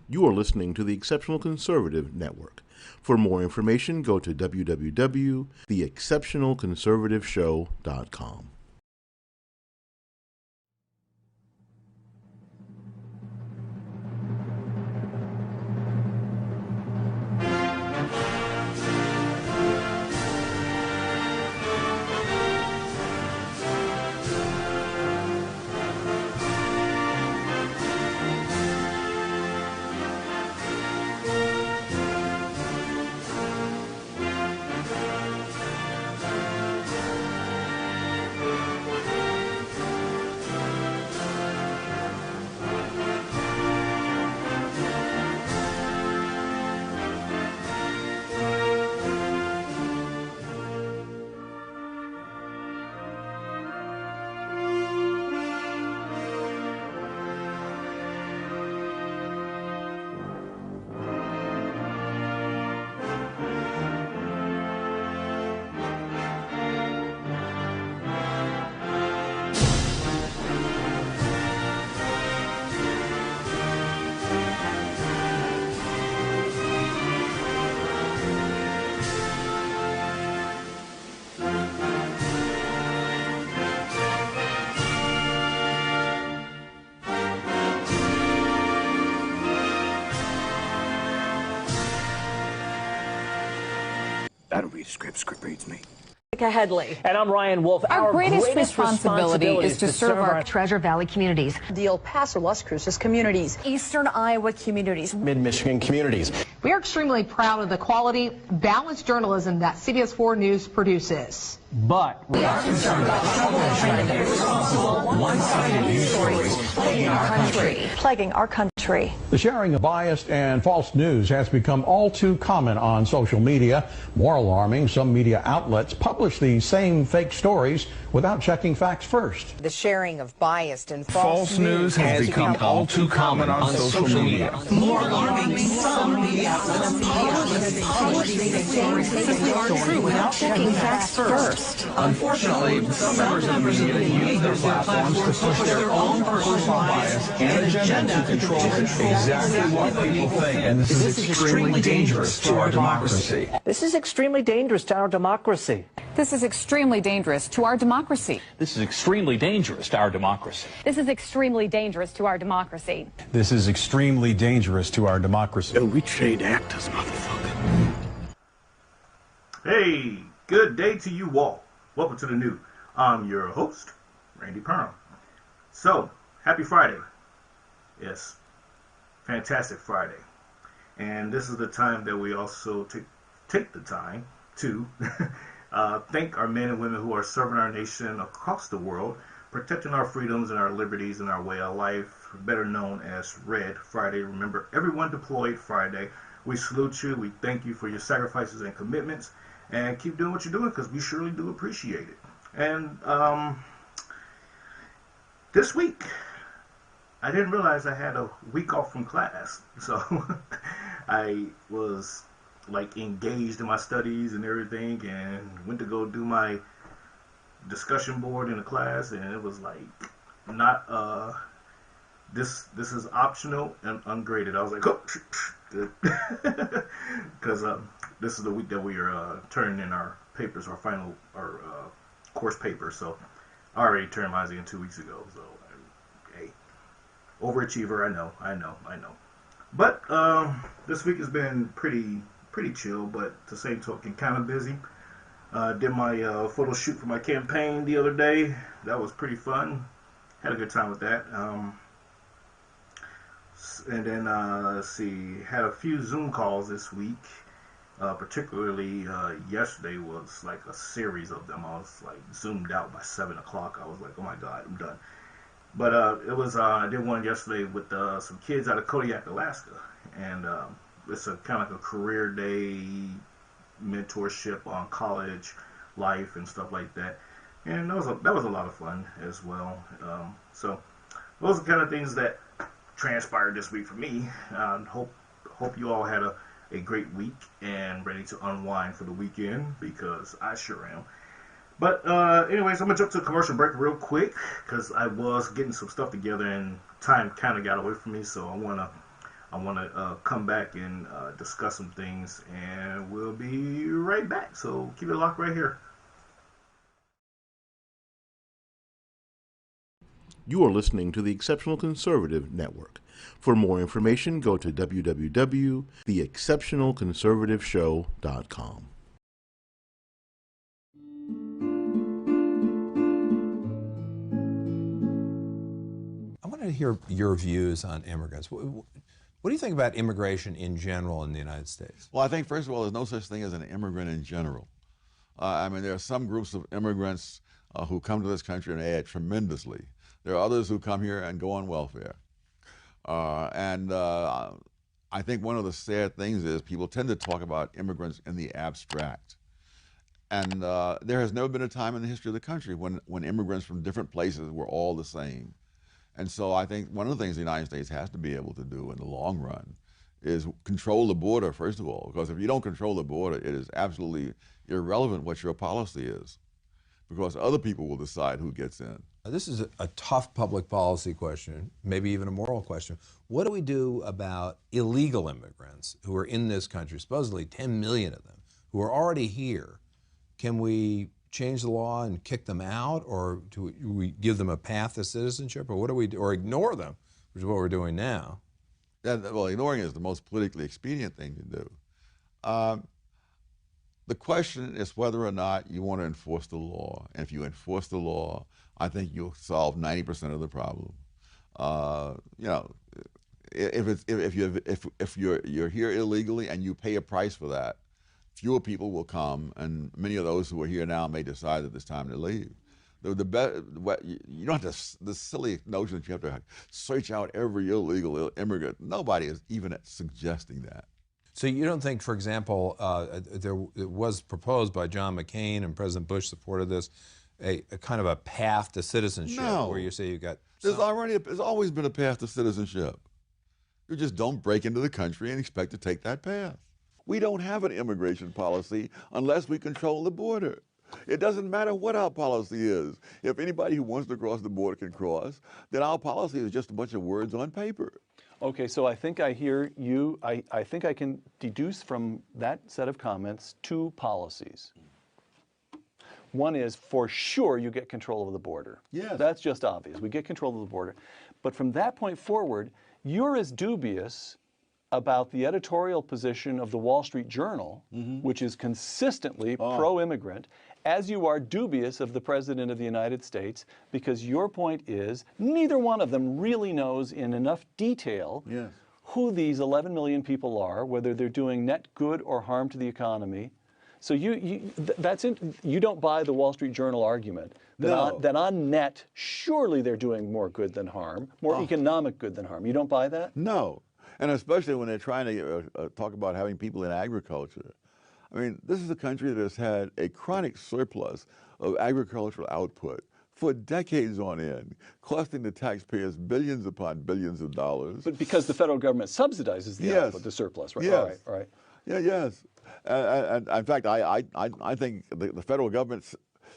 You are listening to the Exceptional Conservative Network. For more information, go to www.theexceptionalconservativeshow.com. I don't read script reads me. Headley. And I'm Ryan Wolf. Our greatest responsibility is to serve our Treasure Valley communities, the El Paso, Las Cruces communities, Eastern Iowa communities, Mid-Michigan communities. We are extremely proud of the quality, balanced journalism that CBS 4 News produces. But we are concerned about troubling, irresponsible, one-sided news stories plaguing our country. The sharing of biased and false news has become all too common on social media. More alarming, some media outlets publish these same fake stories without checking facts first. The sharing of biased and false news has become all too common on social media. More alarming, some media outlets publish fake stories that aren't true without checking facts first. Unfortunately, some members of the media use their platforms to push their own personal bias and agenda to control exactly what people think. And this is extremely dangerous to our democracy. this is extremely dangerous to our democracy. This is extremely dangerous to our democracy. This is extremely dangerous to our democracy. This is extremely dangerous to our democracy. This is extremely dangerous to our democracy. And we trained actors, motherfucker. Hey, good day to you all. Welcome to the new. I'm your host, Randy Perham. So, happy Friday. Yes, fantastic Friday. And this is the time that we also take the time to thank our men and women who are serving our nation across the world, protecting our freedoms and our liberties and our way of life, better known as Red Friday. Remember, everyone deployed Friday. We salute you. We thank you for your sacrifices and commitments. And keep doing what you're doing, because we surely do appreciate it. And this week, I didn't realize I had a week off from class. So I was like engaged in my studies and everything, and went to go do my discussion board in the class, and it was like not this is optional and ungraded. I was like, oh, good, because this is the week that we are turning in our papers, our final course papers. So I already turned mine in 2 weeks ago. So hey, overachiever, I know. But this week has been pretty chill, but to the same token, kind of busy. Did my photo shoot for my campaign the other day. That was pretty fun. Had a good time with that. And then, let's see, had a few Zoom calls this week. Particularly yesterday was like a series of them. I was like zoomed out by 7 o'clock. I was like, oh my God, I'm done. But it was, I did one yesterday with some kids out of Kodiak, Alaska. And it's a kind of like a career day mentorship on college life and stuff like that. And that was a lot of fun as well. So those are the kind of things that transpired this week for me. Hope you all had a great week and ready to unwind for the weekend, because I sure am. But anyways, I'm going to jump to a commercial break real quick, because I was getting some stuff together and time kind of got away from me, so I want to I want to come back and discuss some things, and we'll be right back. So keep it locked right here. You are listening to the Exceptional Conservative Network. For more information, go to www.theexceptionalconservativeshow.com. I wanted to hear your views on immigrants. What do you think about immigration in general in the United States? Well, I think, first of all, there's no such thing as an immigrant in general. I mean, there are some groups of immigrants who come to this country and add tremendously. There are others who come here and go on welfare. I think one of the sad things is people tend to talk about immigrants in the abstract. And there has never been a time in the history of the country when immigrants from different places were all the same. And so I think one of the things the United States has to be able to do in the long run is control the border, first of all, because if you don't control the border, it is absolutely irrelevant what your policy is, because other people will decide who gets in. This is a tough public policy question, maybe even a moral question. What do we do about illegal immigrants who are in this country, supposedly 10 million of them, who are already here? Can we change the law and kick them out, or do we give them a path to citizenship, or what do we do, or ignore them, which is what we're doing now? Well, ignoring is the most politically expedient thing to do. The question is whether or not you want to enforce the law. And if you enforce the law, I think you'll solve 90% of the problem. You know, if you're here illegally and you pay a price for that, fewer people will come, and many of those who are here now may decide that it's time to leave. You don't have to, the silly notion that you have to search out every illegal immigrant. Nobody is even suggesting that. So you don't think, for example, it was proposed by John McCain, and President Bush supported this, a kind of a path to citizenship, where you say you got... There's always been a path to citizenship. You just don't break into the country and expect to take that path. We don't have an immigration policy unless we control the border. It doesn't matter what our policy is. If anybody who wants to cross the border can cross, then our policy is just a bunch of words on paper. Okay, so I think I hear you. I think I can deduce from that set of comments two policies. One is, for sure, you get control of the border. Yes. That's just obvious. We get control of the border. But from that point forward, you're as dubious about the editorial position of the Wall Street Journal, which is consistently pro-immigrant, as you are dubious of the President of the United States, because your point is neither one of them really knows in enough detail who these 11 million people are, whether they're doing net good or harm to the economy. So you don't buy the Wall Street Journal argument that on net, surely they're doing more good than harm, more economic good than harm. You don't buy that? No. And especially when they're trying to talk about having people in agriculture. I mean, this is a country that has had a chronic surplus of agricultural output for decades on end, costing the taxpayers billions upon billions of dollars. But because the federal government subsidizes the output, the surplus, right? Yes. All right. Yeah, yes. And in fact, I think the federal government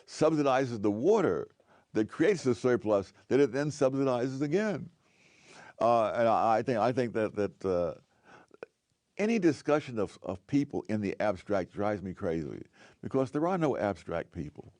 subsidizes the water that creates the surplus that it then subsidizes again. And I think that any discussion of people in the abstract drives me crazy, because there are no abstract people.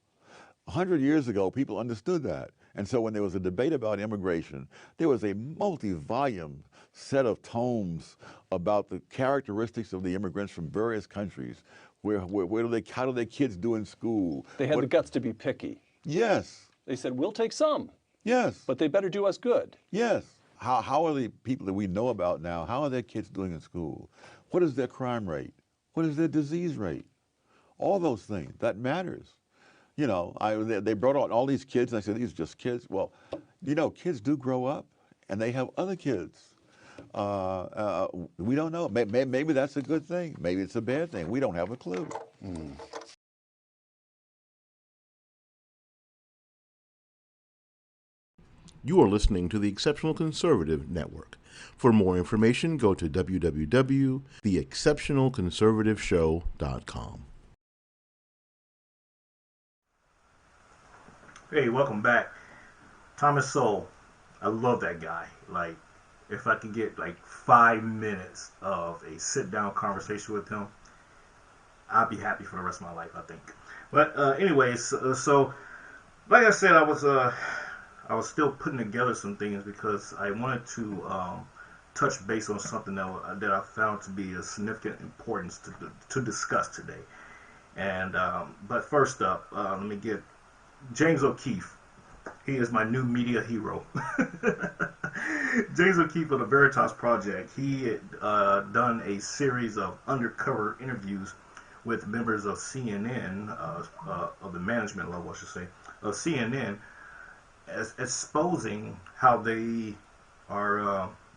100 years ago, people understood that. And so when there was a debate about immigration, there was a multi-volume set of tomes about the characteristics of the immigrants from various countries. How do their kids do in school? They had the guts to be picky. Yes. They said, we'll take some. Yes. But they better do us good. Yes. How are the people that we know about now, how are their kids doing in school? What is their crime rate? What is their disease rate? All those things, that matters. You know, they brought out all these kids, and I said, these are just kids. Well, you know, kids do grow up, and they have other kids. We don't know. Maybe that's a good thing. Maybe it's a bad thing. We don't have a clue. You are listening to the Exceptional Conservative Network. For more information, go to www.theexceptionalconservativeshow.com. Hey, welcome back. Thomas Sowell. I love that guy. Like, if I can get like 5 minutes of a sit-down conversation with him, I'll be happy for the rest of my life, I think. But anyways, so like I said, I was still putting together some things because I wanted to touch base on something that I found to be of significant importance to discuss today. And but first up, let me get James O'Keefe. He is my new media hero. James O'Keefe of the Veritas Project. He had done a series of undercover interviews with members of CNN, of the management level, I should say, of CNN, exposing how they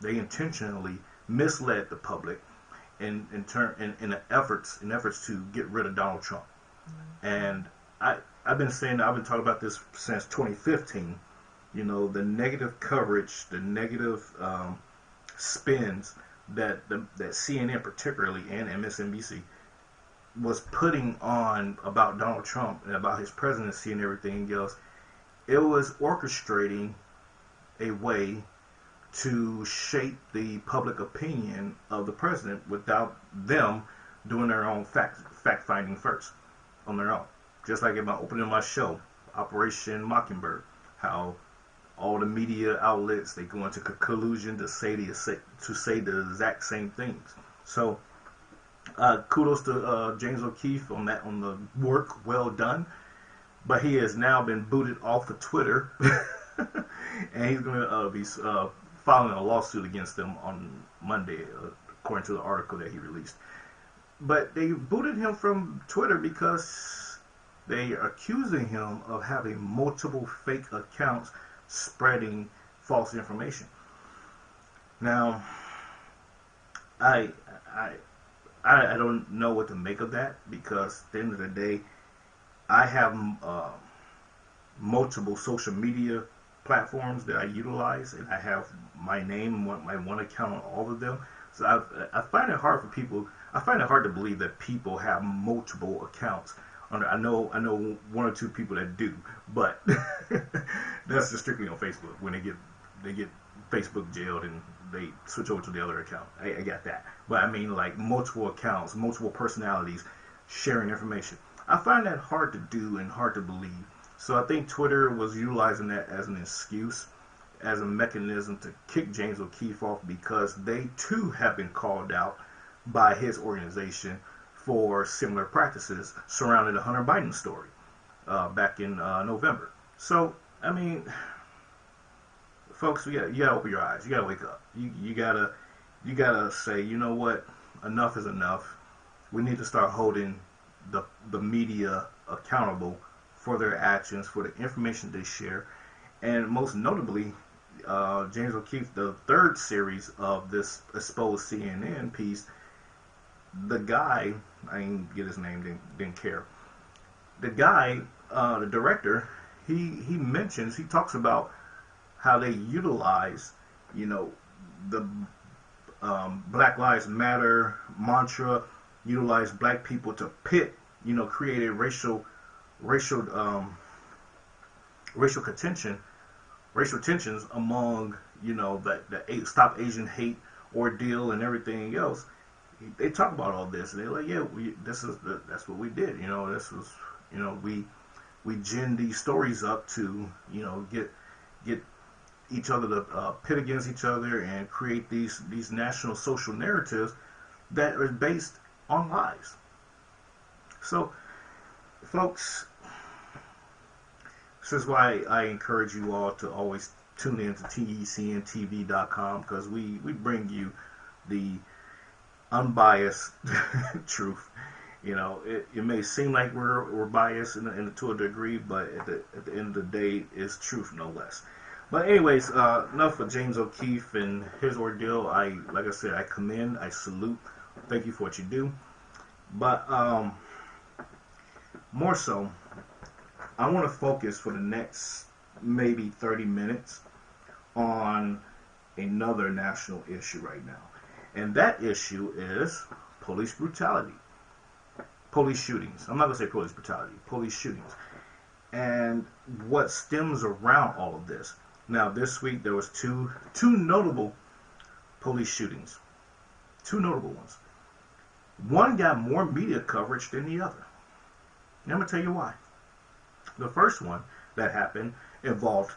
intentionally misled the public in efforts to get rid of Donald Trump. And I've been talking about this since 2015. You know, the negative coverage, the negative spins that CNN particularly and MSNBC was putting on about Donald Trump and about his presidency and everything else. It was orchestrating a way to shape the public opinion of the president without them doing their own fact finding first on their own. Just like in my opening of my show, Operation Mockingbird, how all the media outlets, they go into collusion to say the exact same things. So kudos to James O'Keefe on the work well done. But he has now been booted off of Twitter, and he's going to be filing a lawsuit against them on Monday, according to the article that he released. But they booted him from Twitter because they are accusing him of having multiple fake accounts spreading false information. Now, I don't know what to make of that, because at the end of the day, I have multiple social media platforms that I utilize, and I have my name, my one account on all of them. So I find it hard for people. I find it hard to believe that people have multiple accounts. I know one or two people that do, but that's just strictly on Facebook. When they get Facebook jailed and they switch over to the other account. I got that. But I mean, like, multiple accounts, multiple personalities sharing information. I find that hard to do and hard to believe. So I think Twitter was utilizing that as an excuse, as a mechanism to kick James O'Keefe off, because they too have been called out by his organization for similar practices surrounding the Hunter Biden story back in November. So, I mean, folks, you gotta open your eyes. You gotta wake up. You gotta say, you know what? Enough is enough. We need to start holding the media accountable for their actions, for the information they share, and most notably, James O'Keefe, the third series of this exposed CNN piece. The guy, I didn't get his name, didn't care. The guy, the director, he talks about how they utilize, you know, the Black Lives Matter mantra, utilize black people to pit, you know, created racial tensions among, you know, the Stop Asian Hate ordeal and everything else. They talk about all this, and they're like, yeah, that's what we did. You know, this was, you know, we gin these stories up to, you know, get each other to pit against each other and create these national social narratives that are based on lies. So, folks, this is why I encourage you all to always tune in to TECNTV.com, because we bring you the unbiased truth. You know, it may seem like we're biased to a degree, but at the end of the day, it's truth no less. But anyways, enough of James O'Keefe and his ordeal. Like I said, I commend, I salute. Thank you for what you do. But more so, I want to focus for the next maybe 30 minutes on another national issue right now. And that issue is police brutality. Police shootings. I'm not going to say police brutality. Police shootings. And what stems around all of this. Now, this week there was two notable police shootings. Two notable ones. One got more media coverage than the other. And I'm going to tell you why. The first one that happened involved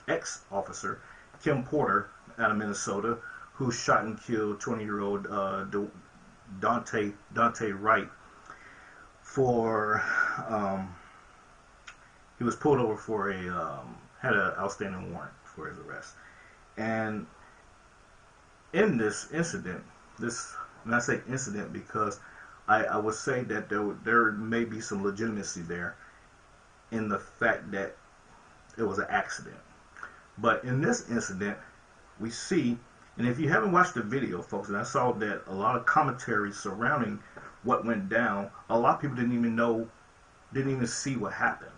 ex-officer Kim Porter out of Minnesota, who shot and killed 20-year-old Dante Wright for he was pulled over for had an outstanding warrant for his arrest. And in this incident, and I say incident because I would say that there may be some legitimacy there in the fact that it was an accident. But in this incident, we see, and if you haven't watched the video, folks, and I saw that a lot of commentary surrounding what went down, a lot of people didn't even see what happened.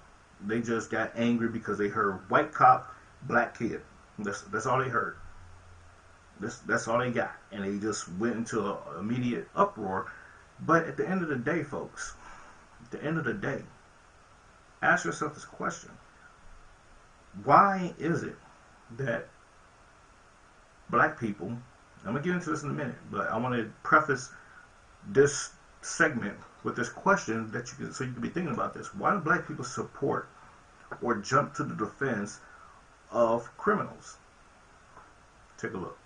They just got angry because they heard white cop, black kid. That's all they heard. That's all they got. And they just went into an immediate uproar. But at the end of the day, folks, at the end of the day, ask yourself this question. Why is it that black people, I'm going to get into this in a minute, but I want to preface this segment with this question that so you can be thinking about this. Why do black people support or jump to the defense of criminals? Take a look.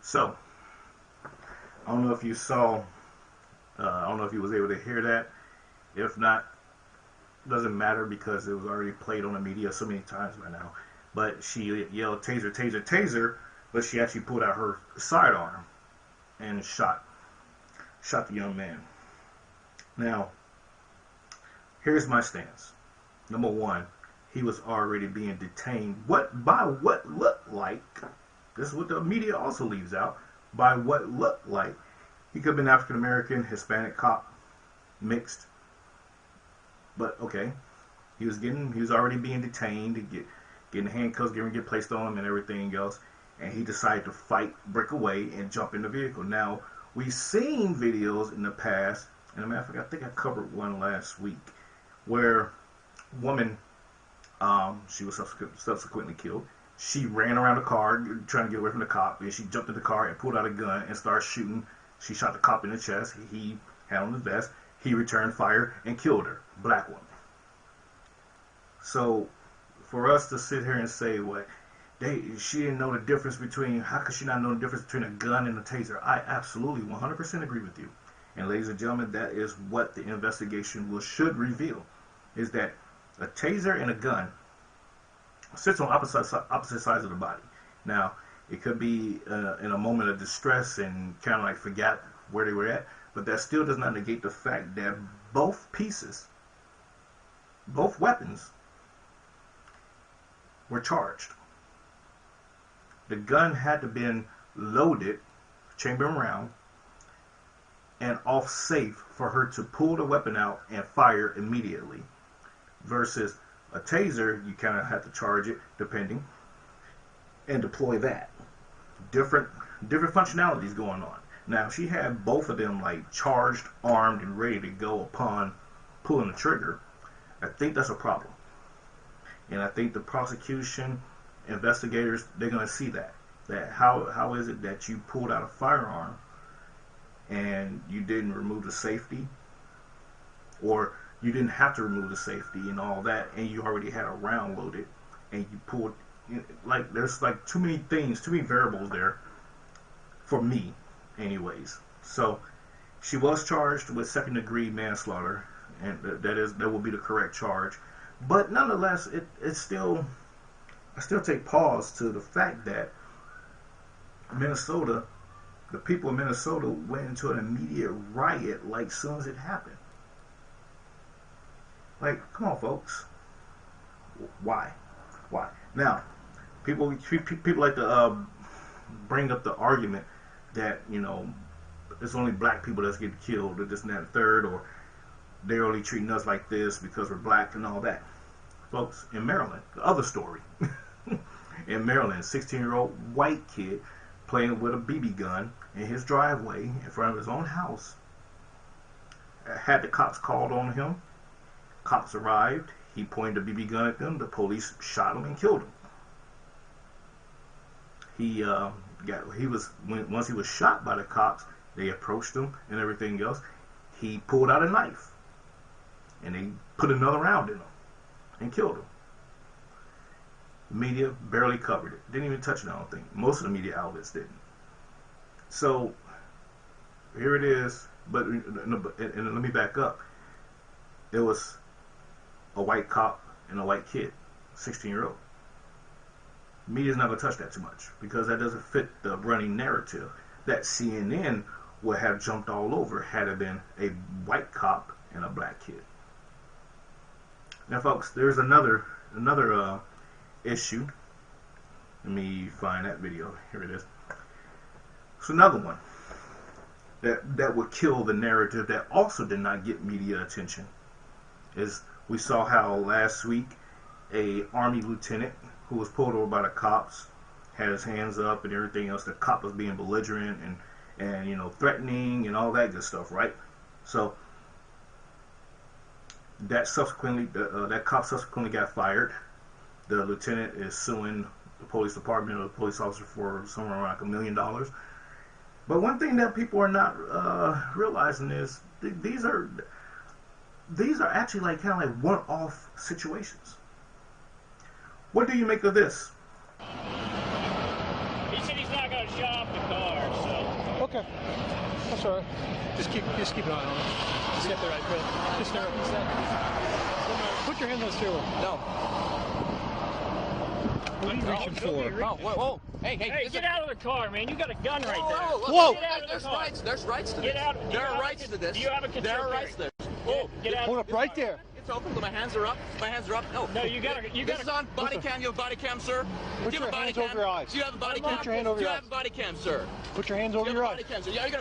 So, I don't know if you saw, I don't know if you was able to hear that. If not, doesn't matter because it was already played on the media so many times by now. But she yelled, taser, taser, taser, but she actually pulled out her sidearm and shot the young man. Now, here's my stance. Number one, he was already being detained by what looked like, this is what the media also leaves out, by what looked like he could have been African American, Hispanic cop, mixed. But okay, he was already being detained, getting handcuffs, get placed on him and everything else, and he decided to fight, break away, and jump in the vehicle. Now, we've seen videos in the past, and a matter of fact, I think I covered one last week, where a woman, she was subsequently killed. She ran around the car trying to get away from the cop, and she jumped in the car and pulled out a gun and started shooting. She shot the cop in the chest. He had on his vest. He returned fire and killed her. Black woman. So, for us to sit here and say, she didn't know the difference between, how could she not know the difference between a gun and a taser? I absolutely 100% agree with you. And ladies and gentlemen, that is what the investigation should reveal, is that a taser and a gun sits on opposite sides of the body. Now, it could be in a moment of distress and kind of like forgot where they were at, but that still does not negate the fact that both weapons were charged. The gun had to been loaded, chamber and round, and off safe for her to pull the weapon out and fire immediately. Versus a taser, you kind of have to charge it, depending, and deploy that. Different functionalities going on. Now, if she had both of them like charged, armed, and ready to go upon pulling the trigger, I think that's a problem. And I think the prosecution, investigators, they're going to see that. That how is it that you pulled out a firearm and you didn't remove the safety, or you didn't have to remove the safety and all that, and you already had a round loaded, and you pulled, like, there's like too many things, too many variables there for me, anyways. So she was charged with second-degree manslaughter, and that will be the correct charge. But nonetheless, I still take pause to the fact that Minnesota, the people of Minnesota went into an immediate riot like soon as it happened. Like, come on, folks. Why? Now, people like to bring up the argument that, you know, it's only black people that's getting killed, or this and that and third, or they're only treating us like this because we're black and all that. Folks, in Maryland, the other story. In Maryland, a 16-year-old white kid playing with a BB gun in his driveway in front of his own house had the cops called on him. Cops arrived. He pointed a BB gun at them. The police shot him and killed him. Once he was shot by the cops, they approached him and everything else. He pulled out a knife and they put another round in him and killed him. The media barely covered it. Didn't even touch it, I don't think. Most of the media outlets didn't. So here it is. But let me back up. It was a white cop and a white kid, 16-year-old. Media's not going to touch that too much because that doesn't fit the running narrative that CNN would have jumped all over had it been a white cop and a black kid. Now, folks, there's another issue. Let me find that video. Here it is. It's another one that would kill the narrative that also did not get media attention. Is we saw how last week a Army lieutenant who was pulled over by the cops had his hands up and everything else. The cop was being belligerent and you know, threatening and all that good stuff, right? So that cop subsequently got fired. The lieutenant is suing the police department or the police officer for somewhere around like $1 million. But one thing that people are not realizing is these are actually like kind of like one-off situations. What do you make of this? He said he's not going to shop the car, so. Okay, that's all right. Just keep an eye on it. Just get the right foot. Just start. Put your hand on the steering wheel. No. What are you reaching for? Oh, whoa. Hey, get out of the car, man. You got a gun right there. Whoa. Get out of the car. There's rights to this. Get out. There are rights to this. Do you have a concealed There are carry? rights to this. Whoa, get out. Hold up right there. It's open, but my hands are up. No, you gotta. This is on body cam. You have a body cam, sir? Put your hands over your eyes. Do you have a body cam? Put your hand over your eyes. Do you have a body cam, sir? Put your hands over your eyes.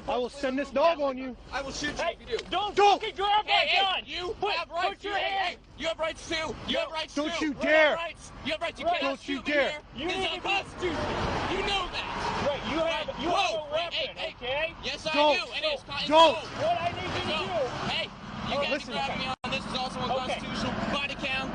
I will send this dog on you. I will shoot you if you do. Don't fucking grab my gun. You have rights. Put your hands. You have rights too. You have rights too. Don't you dare. You have rights. You cannot shoot me here. You This is unconstitutional. You know that. Right. You have a weapon. Okay. Yes, I do. And it's Don't. What I need you to do. Hey. You guys grabbing me on this is also unconstitutional. Body cam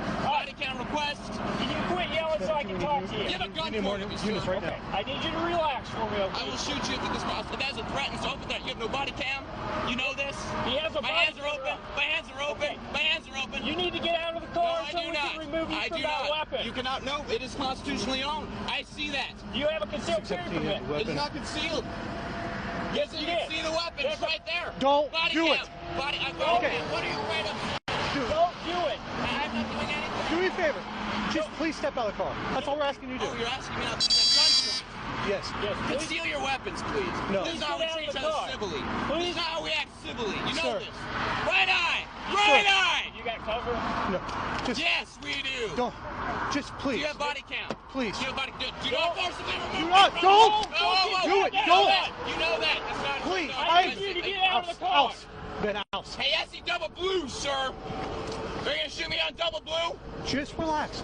request. Can you quit yelling so I can talk to you? You have a gun for me, sir. Okay. I need you to relax for me, okay? I will shoot you if this possible. If that's a threat, it's open threat. You have no body cam. You know this. He has a My hands are open. My hands are open. Okay. My hands are open. You need to get out of the car No, so we can remove you from that weapon. You cannot. No, it is constitutionally owned. I see that. You have a concealed carry permit. It is not concealed. Yes, you can see the weapon. It's right there. Don't body do cam. it. Body. Okay. What are you afraid of? Don't do it. I'm not doing anything. Do me a favor. Just please step out of the car. That's all we're asking you to do. Oh, you're asking me not to gun. Yes. Conceal your weapons, please. No. This is how we treat each other civilly. This is not how we act civilly. You know Sir. this. Right eye. Right eye. You got cover? No. Yes, we do. Don't. Just please. Do you have body cam? Please. Do you have body cam? Do not forcibly remove Do not. Don't. Do it. Don't. You know that. That's not. Please. I need you to get out of the car. Then out. Hey, I see double blue, sir. They're gonna shoot me on double blue? Just relax.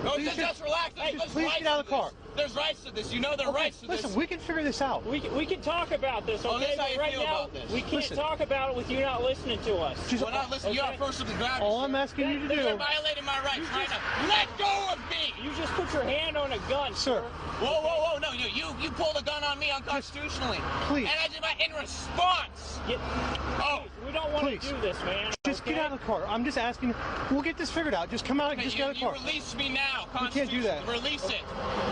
No, just relax. Just please get out of the car. There's rights to this. You know there are rights to this. Listen, we can figure this out. We can talk about this, okay? Oh, this is how you right feel now, about this. we can't talk about it with you not listening to us. We're not listening. You have first of the ground. All I'm asking you to do. You're violating my rights right now. Let go of me. You just put your hand on a gun, sir. Whoa. No, you pulled a gun on me unconstitutionally. Please. And I did my in response. We We don't want to do this, man. Just get out of the car. I'm just asking. We'll get this figured out. Just come out and just get out of the car. You release me now. You can't do that. Release it.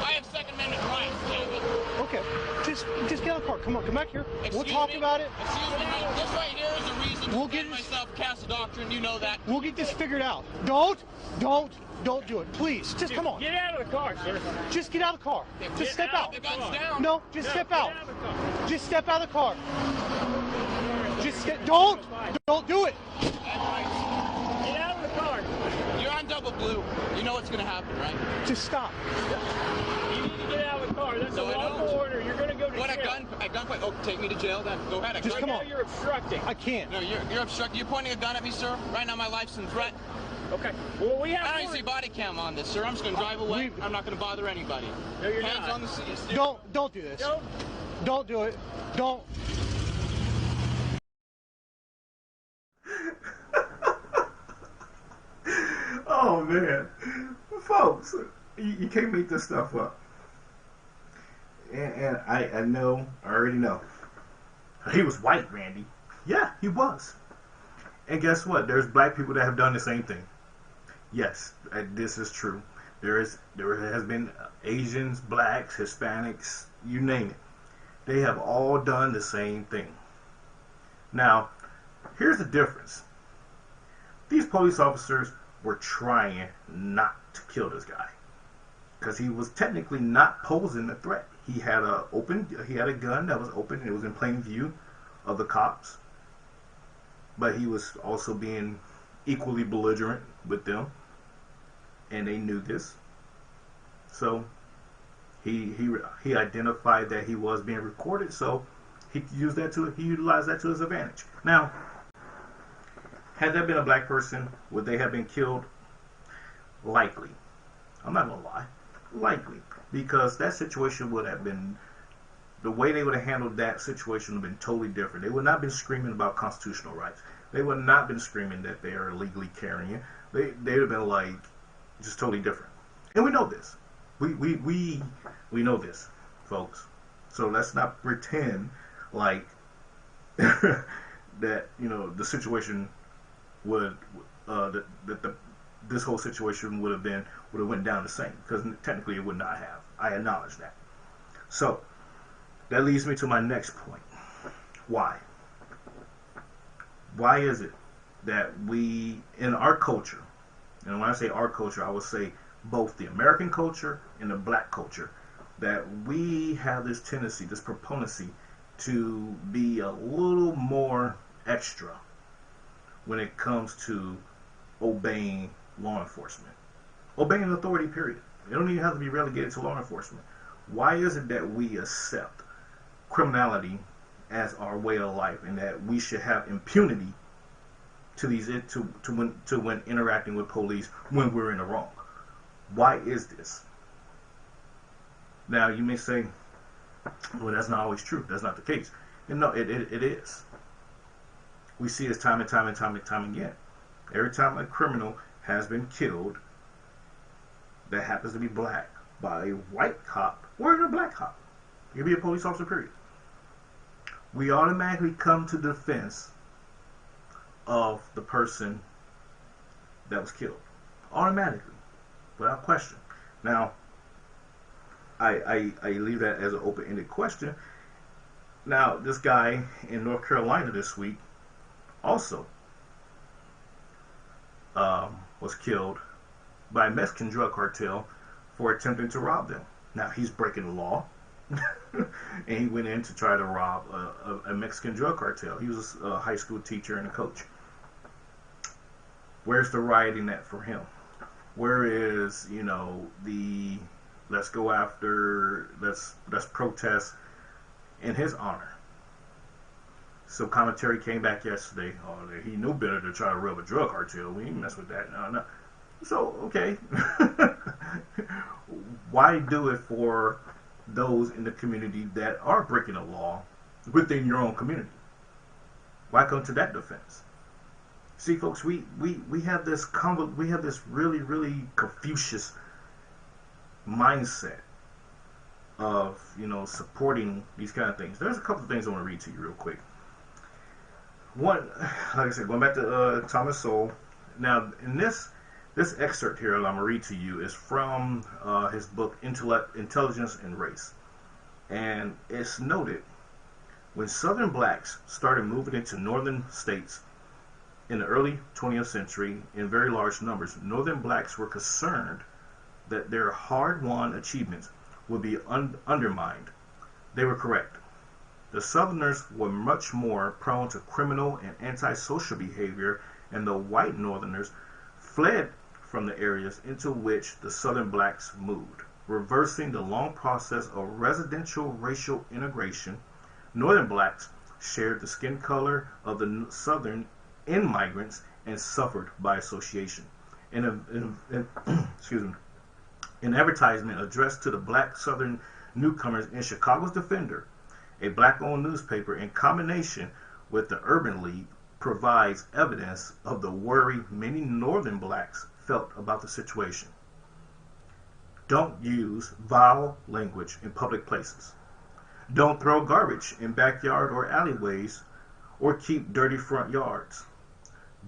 I have Second Amendment rights, David. Okay. Just get out of the car. Come on, come back here. We'll talk about it. Excuse me. This right here is the reason to defend myself, cast a doctrine. You know that. We'll get this figured out. Don't do it. Please. Just come on. Get out of the car, sir. Just get out of the car. Just step out. The gun's down. No, just step out. Just step out of the car. Just don't do it. Get out of the car. You're on double blue. You know what's going to happen, right? Just stop. You need to get out of the car. That's a lawful order. You're going to go to what, jail. A gunpoint? Oh, take me to jail then. Go ahead. Just come on. Now you're obstructing. I can't. No, you're obstructing. You're pointing a gun at me, sir. Right now my life's in threat. Okay. Well, we have. I don't see body cam on this, sir. I'm just going to drive away. I'm not going to bother anybody. No, you're Hands not. on the seat. Don't do this. Don't do it. Don't. Oh man, folks, you can't make this stuff up. And I already know. He was white, Randy. Yeah, he was. And guess what? There's black people that have done the same thing. Yes, this is true. There has been Asians, blacks, Hispanics, you name it. They have all done the same thing. Now, here's the difference. These police officers were trying not to kill this guy because he was technically not posing a threat. He had a gun that was open and it was in plain view of the cops, but he was also being equally belligerent with them, and they knew this. So he identified that he was being recorded, so he utilized that to his advantage. Now, had that been a black person, would they have been killed? Likely. I'm not gonna lie. Likely. Because that situation would have been, the way they would have handled that situation would have been totally different. They would not have been screaming about constitutional rights. They would not have been screaming that they are illegally carrying it. They would have been like, just totally different. And we know this. We know this, folks. So let's not pretend like that, the situation would this whole situation would have went down the same, because technically it would not have. I acknowledge that. So that leads me to my next point. Why is it that we, in our culture, and when I say our culture, I would say both the American culture and the black culture, that we have this tendency, this propenity to be a little more extra when it comes to obeying law enforcement. Obeying authority, period. It don't even have to be relegated to law enforcement. Why is it that we accept criminality as our way of life, and that we should have impunity to when interacting with police when we're in the wrong? Why is this? Now you may say, well, that's not always true. That's not the case. And no, it is. We see this time and time again. Every time a criminal has been killed that happens to be black by a white cop or even a black cop, it could be a police officer, period, we automatically come to defense of the person that was killed. Automatically, without question. Now, I leave that as an open-ended question. Now, this guy in North Carolina this week also was killed by a Mexican drug cartel for attempting to rob them. Now, he's breaking the law, and he went in to try to rob a Mexican drug cartel. He was a high school teacher and a coach. Where's the rioting at for him? Where is, the let's go after, let's protest in his honor? So commentary came back yesterday. Oh, he knew better to try to rob a drug cartel. We ain't mess with that. No. So, okay. Why do it for those in the community that are breaking the law within your own community? Why come to that defense? See, folks, we have this really, really Confucius mindset of, supporting these kind of things. There's a couple of things I want to read to you real quick. One, like I said, going back to Thomas Sowell. Now, in this excerpt here that I'm going to read to you is from his book, Intelligence and Race. And it's noted, when Southern blacks started moving into northern states in the early 20th century in very large numbers, Northern blacks were concerned that their hard-won achievements would be undermined. They were correct. The Southerners were much more prone to criminal and antisocial behavior, and the white Northerners fled from the areas into which the Southern blacks moved. Reversing the long process of residential racial integration, Northern blacks shared the skin color of the Southern immigrants and suffered by association. Excuse me. An advertisement addressed to the black Southern newcomers in Chicago's Defender, a black-owned newspaper, in combination with the Urban League, provides evidence of the worry many Northern blacks felt about the situation. Don't use vile language in public places. Don't throw garbage in backyard or alleyways, or keep dirty front yards.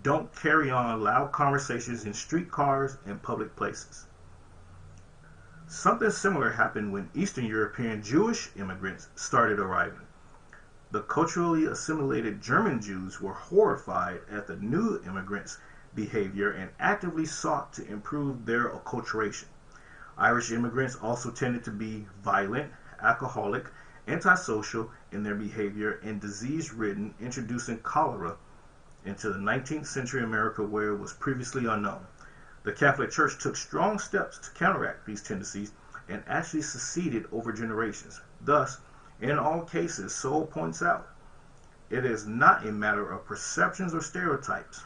Don't carry on loud conversations in streetcars and public places. Something similar happened when Eastern European Jewish immigrants started arriving. The culturally assimilated German Jews were horrified at the new immigrants' behavior and actively sought to improve their acculturation. Irish immigrants also tended to be violent, alcoholic, antisocial in their behavior, and disease-ridden, introducing cholera into the 19th century America where it was previously unknown. The Catholic Church took strong steps to counteract these tendencies and actually succeeded over generations. Thus, in all cases, Sowell points out, it is not a matter of perceptions or stereotypes.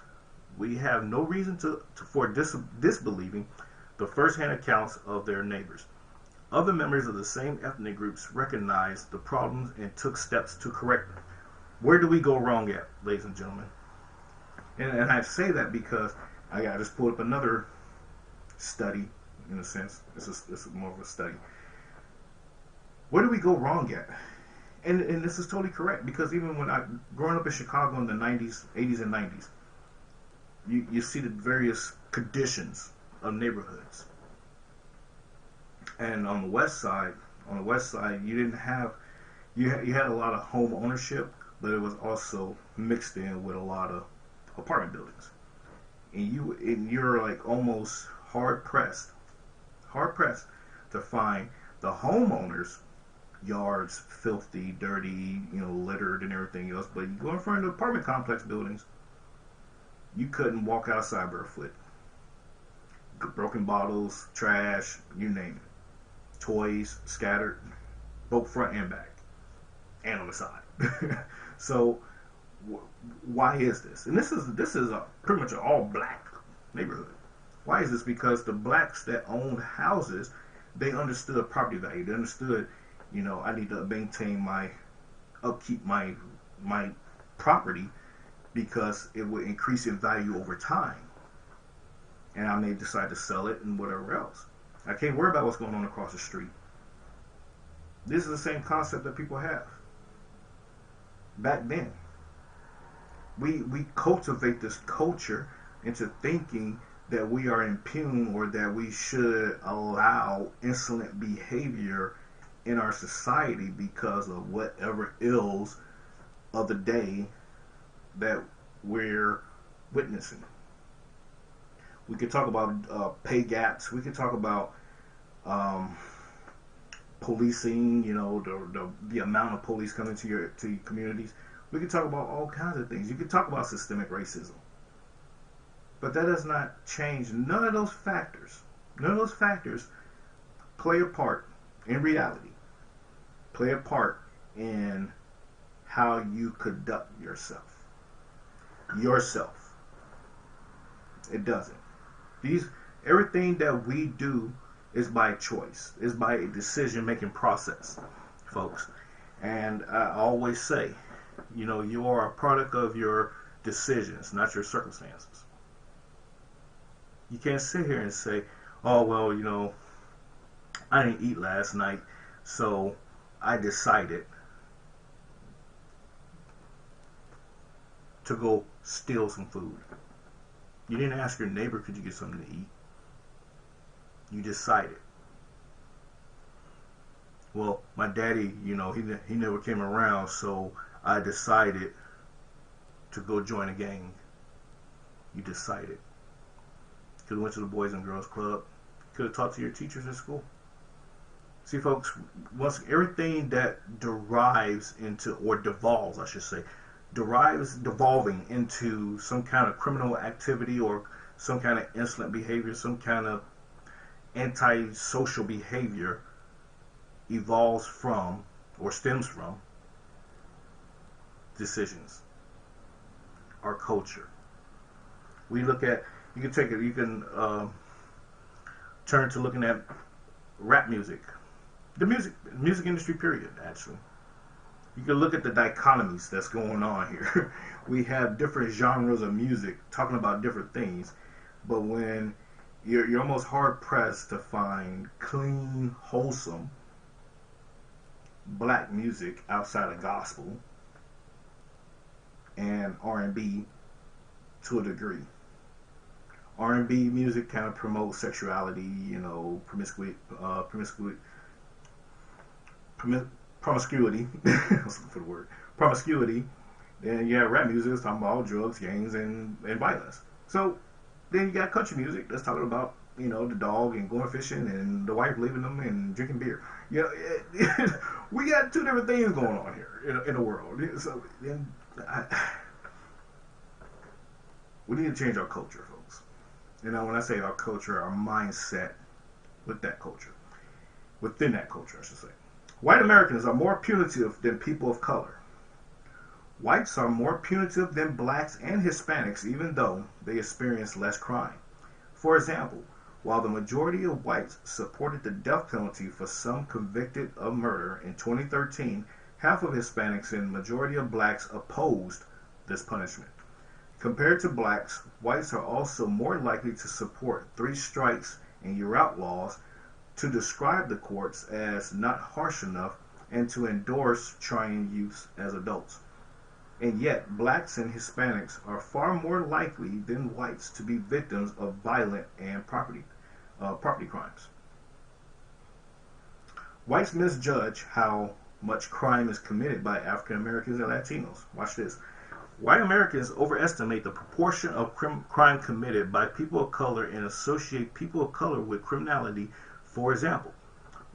We have no reason for disbelieving the first-hand accounts of their neighbors. Other members of the same ethnic groups recognized the problems and took steps to correct them. Where do we go wrong at, ladies and gentlemen? And I say that because I just pulled up another study, in a sense. It's more of a study. Where do we go wrong at? And this is totally correct, because even when growing up in Chicago in the 90s, 80s and 90s, you see the various conditions of neighborhoods. And on the west side, you didn't have, you had a lot of home ownership, but it was also mixed in with a lot of apartment buildings. And you're like almost hard pressed to find the homeowners' yards filthy, dirty, littered and everything else. But you go in front of the apartment complex buildings, you couldn't walk outside barefoot. Broken bottles, trash, you name it. Toys scattered, both front and back, and on the side. So why is this? And this is a pretty much an all black neighborhood. Why is this? Because the blacks that owned houses, they understood property value. They understood, I need to maintain upkeep my property, because it would increase in value over time. And I may decide to sell it and whatever else. I can't worry about what's going on across the street. This is the same concept that people have. Back then, we cultivate this culture into thinking that we are impugn, or that we should allow insolent behavior in our society because of whatever ills of the day that we're witnessing. We could talk about pay gaps. We could talk about policing. The amount of police coming to your communities. We could talk about all kinds of things. You could talk about systemic racism, but that does not change. None of those factors play a part in reality. Play a part in how you conduct yourself. It doesn't. Everything that we do is by choice, is by a decision-making process, folks. And I always say, you are a product of your decisions, not your circumstances. You can't sit here and say, oh, well, I didn't eat last night, so I decided to go steal some food. You didn't ask your neighbor, could you get something to eat? You decided. Well, my daddy, you know, he never came around, so I decided to go join a gang. You decided. Could have went to the Boys and Girls Club. Could have talked to your teachers at school. See, folks, once everything that derives into, or devolves, I should say, devolving into some kind of criminal activity or some kind of insolent behavior, some kind of antisocial behavior, evolves from or stems from decisions, our culture. We look at, you can take it, you can turn to looking at rap music, the music industry period, actually. You can look at the dichotomies that's going on here. We have different genres of music talking about different things, but when you're almost hard pressed to find clean, wholesome black music outside of gospel and R&B to a degree. R&B music kind of promotes sexuality, you know, promiscuity. I was looking for the word. Promiscuity. Then you have rap music that's talking about drugs, gangs, and violence. So then you got country music that's talking about, you know, the dog and going fishing and the wife leaving them and drinking beer. You know, we got two different things going on here in the world. So then we need to change our culture, folks. You know, when I say our culture, our mindset with that culture, within that culture, I should say. White Americans are more punitive than people of color. Whites are more punitive than blacks and Hispanics, even though they experience less crime. For example, while the majority of whites supported the death penalty for some convicted of murder in 2013, half of Hispanics and majority of blacks opposed this punishment. Compared to blacks, whites are also more likely to support 3 strikes and you're out laws, to describe the courts as not harsh enough, and to endorse trying youth as adults. And yet, blacks and Hispanics are far more likely than whites to be victims of violent and property crimes. Whites misjudge how much crime is committed by African Americans and Latinos. Watch this. White Americans overestimate the proportion of crime committed by people of color and associate people of color with criminality. For example,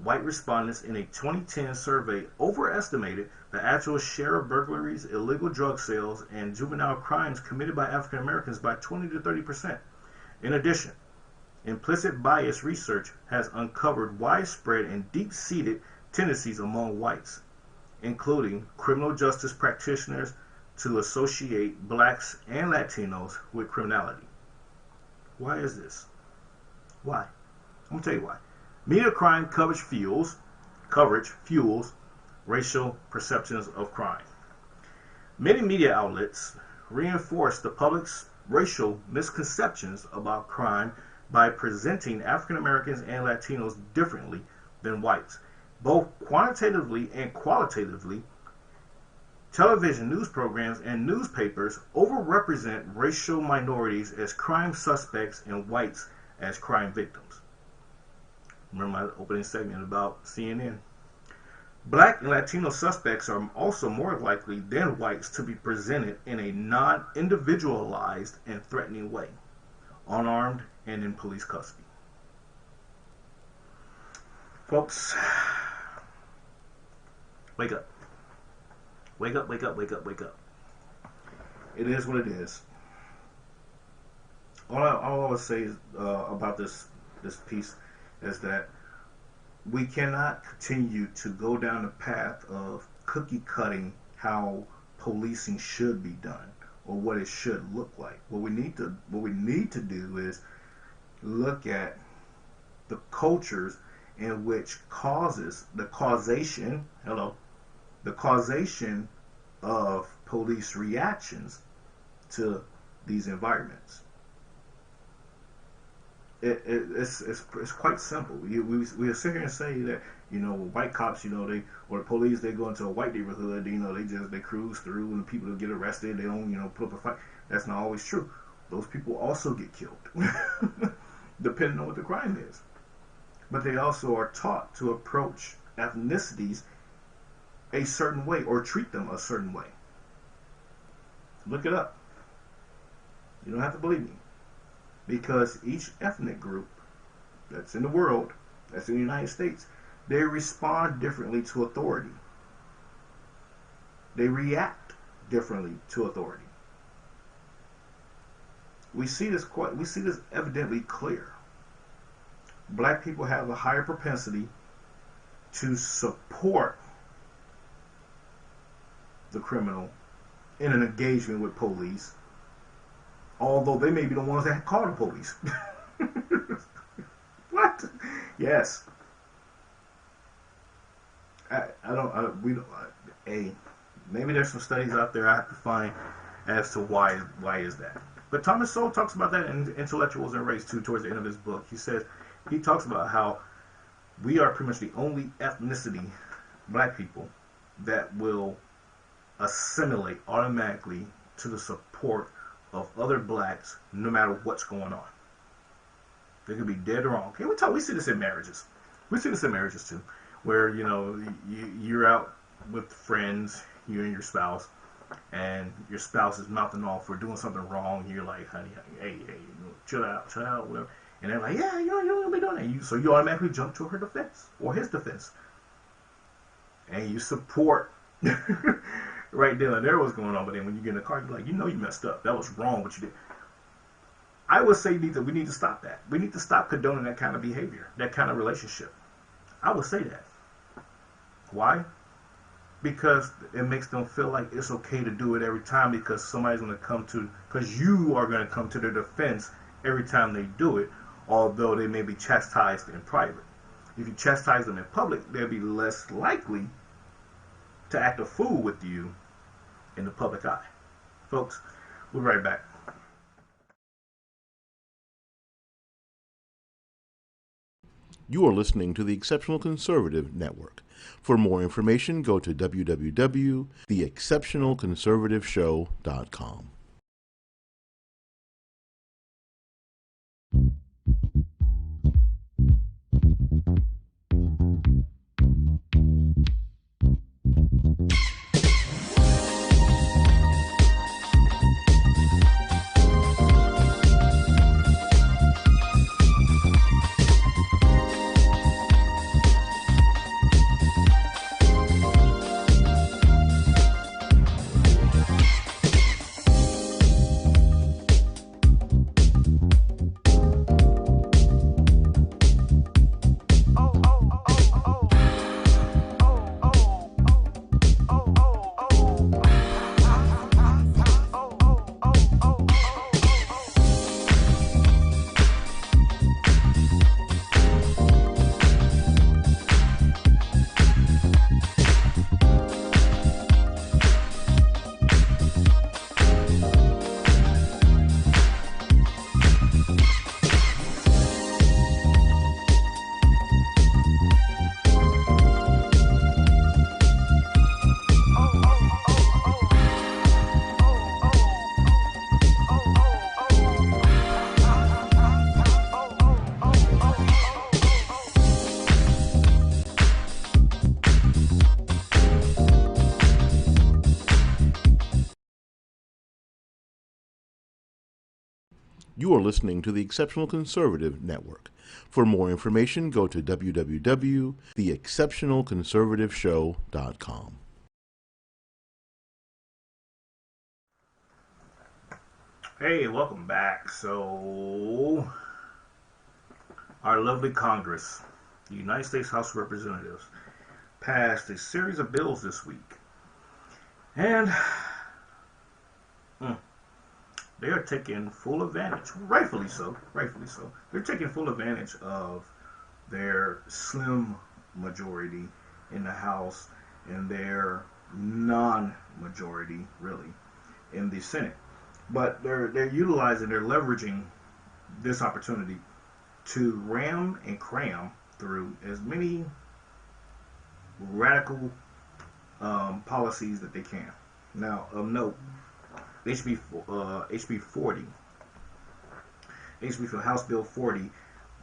white respondents in a 2010 survey overestimated the actual share of burglaries, illegal drug sales, and juvenile crimes committed by African Americans by 20 to 30%. In addition, implicit bias research has uncovered widespread and deep-seated tendencies among whites, including criminal justice practitioners, to associate blacks and Latinos with criminality. Why is this? Why? I'm going to tell you why. Media crime coverage fuels racial perceptions of crime. Many media outlets reinforce the public's racial misconceptions about crime by presenting African Americans and Latinos differently than whites. Both quantitatively and qualitatively, television news programs and newspapers overrepresent racial minorities as crime suspects and whites as crime victims. Remember my opening segment about CNN? Black and Latino suspects are also more likely than whites to be presented in a non-individualized and threatening way, unarmed and in police custody. Folks, wake up. Wake up, wake up, wake up, wake up. It is what it is. All I always say about this piece is that we cannot continue to go down the path of cookie cutting how policing should be done or what it should look like. What we need to do is look at the cultures in which the causation of police reactions to these environments. it's quite simple. We sit here and say that, you know, white cops, you know, or the police, they go into a white neighborhood, you know, they cruise through and people get arrested, they don't, you know, put up a fight. That's not always true. Those people also get killed, depending on what the crime is. But they also are taught to approach ethnicities a certain way or treat them a certain way. Look it up. You don't have to believe me. Because each ethnic group that's in the world, that's in the United States, they respond differently to authority. They react differently to authority. We see this evidently clear. Black people have a higher propensity to support the criminal in an engagement with police, although they may be the ones that call the police. What? Yes. Maybe there's some studies out there I have to find as to why is that. But Thomas Sowell talks about that in Intellectuals and Race too, towards the end of his book. He talks about how we are pretty much the only ethnicity, black people, that will assimilate automatically to the support of other blacks, no matter what's going on. They could be dead or wrong. Okay, we see this in marriages. We see this in marriages too, where, you know, you're out with friends, you and your spouse, and your spouse is mouthing off for doing something wrong. You're like, honey, hey, chill out, whatever. And they're like, yeah, you don't be doing that. So you automatically jump to her defense or his defense, and you support right then and there what's going on. But then when you get in the car, you're like, you know, you messed up. That was wrong what you did. I would say we need to stop that. We need to stop condoning that kind of behavior, that kind of relationship. I would say that. Why? Because it makes them feel like it's okay to do it every time, because somebody's going to because you are going to come to their defense every time they do it, although they may be chastised in private. If you chastise them in public, they'll be less likely to act a fool with you in the public eye. Folks, we'll be right back. You are listening to the Exceptional Conservative Network. For more information, go to www.theexceptionalconservativeshow.com. You are listening to the Exceptional Conservative Network. For more information, go to www.theexceptionalconservativeshow.com. Hey, welcome back. So, our lovely Congress, the United States House of Representatives, passed a series of bills this week. And they are taking full advantage, rightfully so, they're taking full advantage of their slim majority in the House and their non-majority, really, in the Senate. But they're leveraging this opportunity to ram and cram through as many radical policies that they can. Now, of note, HB 40, HB for House Bill 40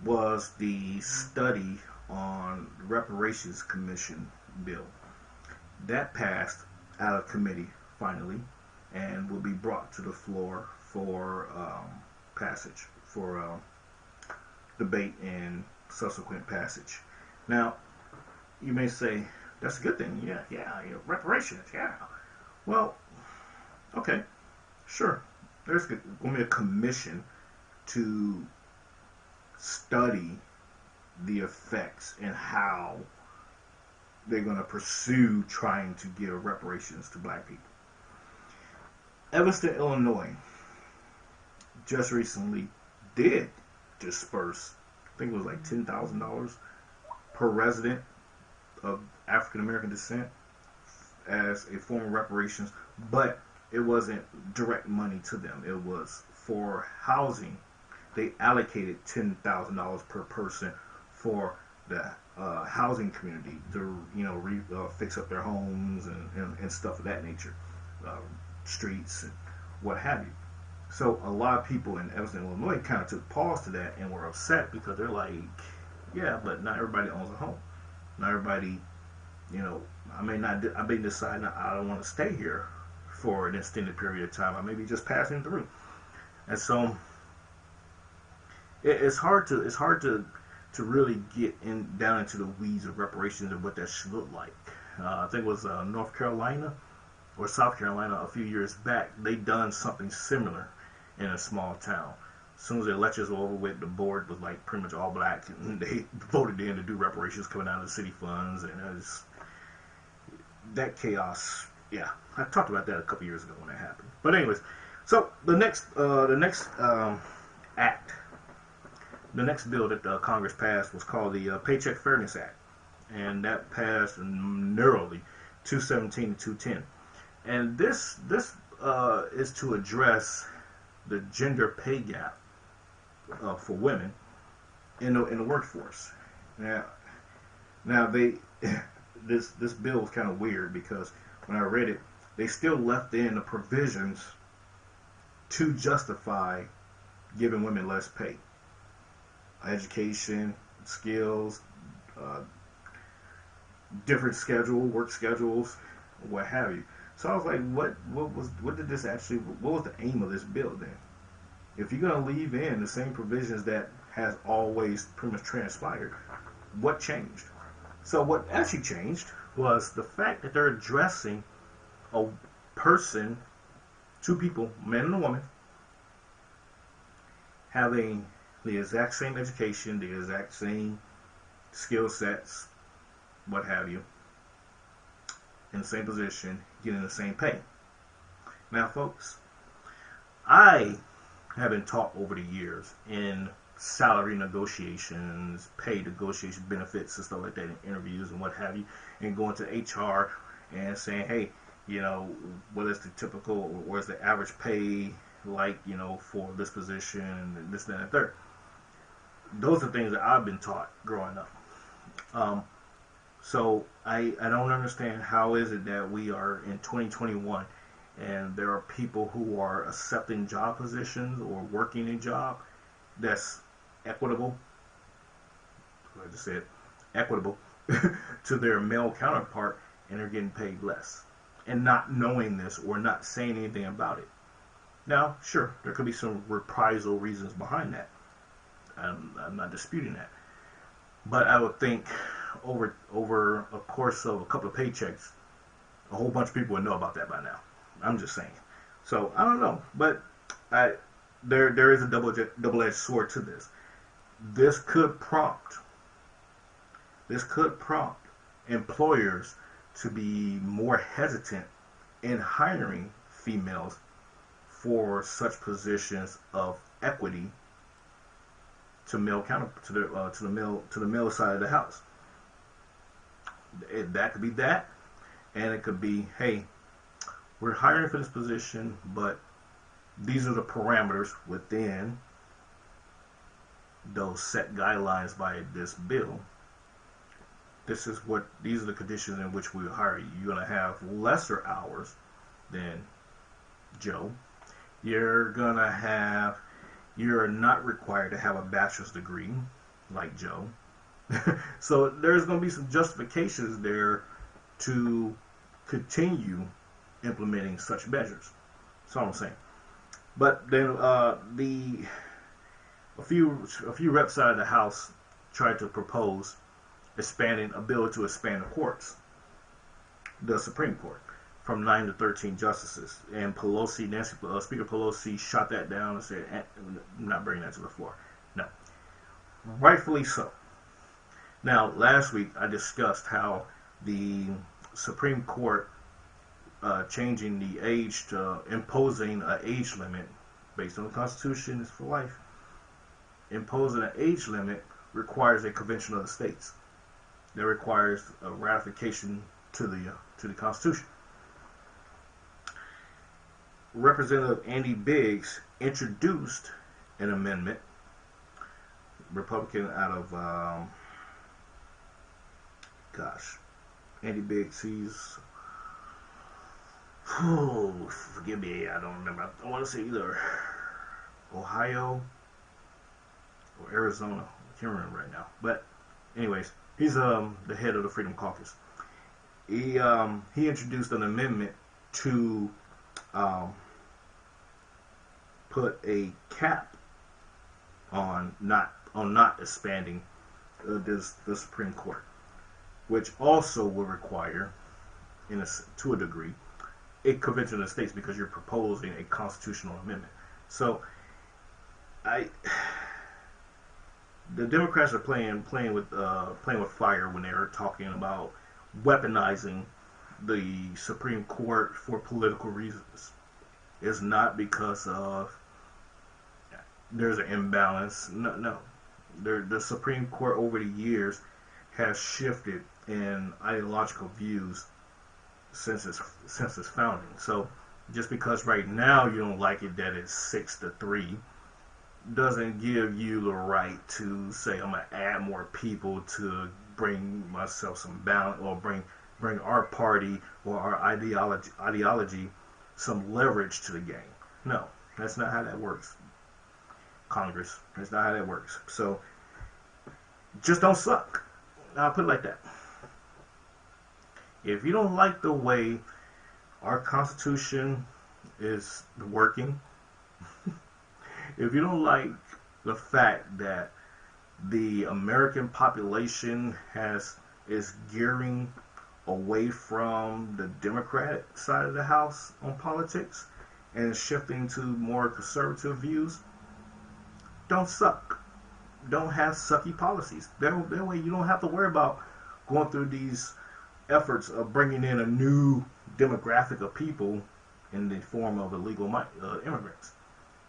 was the study on reparations commission bill. That passed out of committee finally and will be brought to the floor for passage, for debate and subsequent passage. Now, you may say, that's a good thing. Yeah, reparations, yeah. Well, okay, sure. There's going to be a commission to study the effects and how they're going to pursue trying to give reparations to black people. Evanston, Illinois, just recently did disperse, I think it was like $10,000 per resident of African American descent as a form of reparations, but it wasn't direct money to them. It was for housing. They allocated $10,000 per person for the housing community to, fix up their homes and stuff of that nature, streets and what have you. So a lot of people in Evanston, Illinois kind of took pause to that and were upset because they're like, yeah, but not everybody owns a home. Not everybody, I may decide I don't want to stay here for an extended period of time. I may be just passing through. And so it's hard to really get down into the weeds of reparations and what that should look like. I think it was North Carolina or South Carolina a few years back. They done something similar in a small town. As soon as the elections were over with, the board was like pretty much all black, and they voted in to do reparations coming out of the city funds, and it was that chaos. Yeah, I talked about that a couple years ago when that happened. But anyways, so the next act. The next bill that Congress passed was called the Paycheck Fairness Act, and that passed narrowly, 217 to 210. And this is to address the gender pay gap for women in the workforce. Now this bill was kind of weird because when I read it, they still left in the provisions to justify giving women less pay. Education, skills, different work schedules, what have you. So I was like, what was the aim of this bill then? If you're gonna leave in the same provisions that has always pretty much transpired, what changed? So what actually changed was the fact that they're addressing a person, two people, a man and a woman, having the exact same education, the exact same skill sets, what have you, in the same position, getting the same pay. Now, folks, I have been taught over the years in salary negotiations, pay negotiation, benefits and stuff like that in interviews and what have you, and going to HR and saying, hey, what is the typical or what is the average pay like, for this position and this, that, and third. Those are things that I've been taught growing up. So I don't understand how is it that we are in 2021 and there are people who are accepting job positions or working a job that's equitable, I just said equitable, to their male counterpart, and they're getting paid less. And not knowing this or not saying anything about it. Now, sure, there could be some reprisal reasons behind that. I'm not disputing that. But I would think over a course of a couple of paychecks, a whole bunch of people would know about that by now. I'm just saying. So, I don't know. But there is a double-edged sword to this. This could prompt employers to be more hesitant in hiring females for such positions of equity to the male side of the house. That could be that, and it could be, hey, we're hiring for this position, but these are the parameters within those set guidelines by this bill, these are the conditions in which we will hire you. You're going to have lesser hours than Joe. You're not required to have a bachelor's degree like Joe. So there's going to be some justifications there to continue implementing such measures. That's all I'm saying. But then a few reps out of the House tried to propose a bill to expand the courts, the Supreme Court, from 9 to 13 justices. And Speaker Pelosi shot that down and said, I'm not bringing that to the floor. No. Rightfully so. Now, last week I discussed how the Supreme Court changing the age to imposing an age limit based on the Constitution is for life. Imposing an age limit requires a convention of the states. That requires a ratification to the Constitution. Representative Andy Biggs introduced an amendment, Republican out of Andy Biggs, he's forgive me, I don't remember. I want to say either Ohio or Arizona. I can't remember right now. But anyways, he's the head of the Freedom Caucus. He introduced an amendment to put a cap on not expanding the Supreme Court, which also will require, to a degree, a convention of the states, because you're proposing a constitutional amendment. So, the Democrats are playing with fire when they're talking about weaponizing the Supreme Court for political reasons. It's not because of there's an imbalance. No. The Supreme Court over the years has shifted in ideological views since its founding. So just because right now you don't like it that it's 6-3 doesn't give you the right to say I'm gonna add more people to bring myself some balance, or bring our party or our ideology some leverage to the game. No, that's not how that works. Congress, that's not how that works. So just don't suck. I'll put it like that. If you don't like the way our Constitution is working, if you don't like the fact that the American population is gearing away from the Democratic side of the house on politics and shifting to more conservative views, don't suck. Don't have sucky policies. That way you don't have to worry about going through these efforts of bringing in a new demographic of people in the form of illegal immigrants.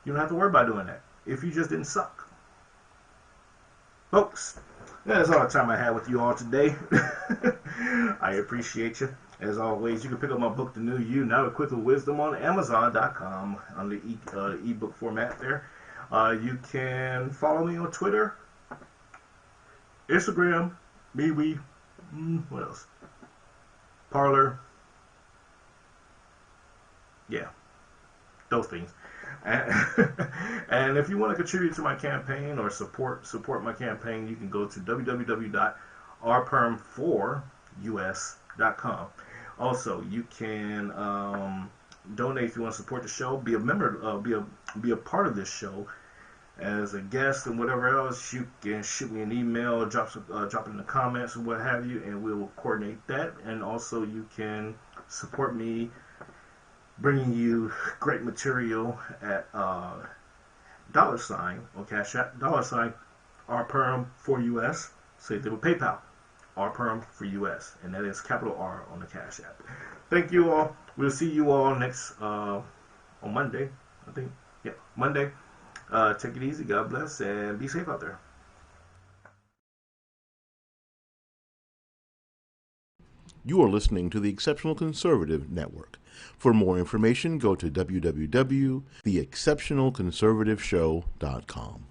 You don't have to worry about doing that if you just didn't suck. Folks, that's all the time I had with you all today. I appreciate you. As always, you can pick up my book, The New You, Now Equipped with Wisdom, on Amazon.com on the ebook format there. You can follow me on Twitter, Instagram, MeWe, what else? Parler. Yeah, those things. And if you want to contribute to my campaign or support my campaign, you can go to www.rperm4us.com. Also, you can donate if you want to support the show. Be a member. Be a part of this show as a guest and whatever else. You can shoot me an email, drop it in the comments and what have you, and we will coordinate that. And also, you can support me bringing you great material at $, on Cashapp, $RPerm4US. Same thing with PayPal, RPerm4US, and that is capital R on the Cashapp. Thank you all. We'll see you all next on Monday, I think. Yeah, Monday. Take it easy. God bless, and be safe out there. You are listening to the Exceptional Conservative Network. For more information, go to www.theexceptionalconservativeshow.com.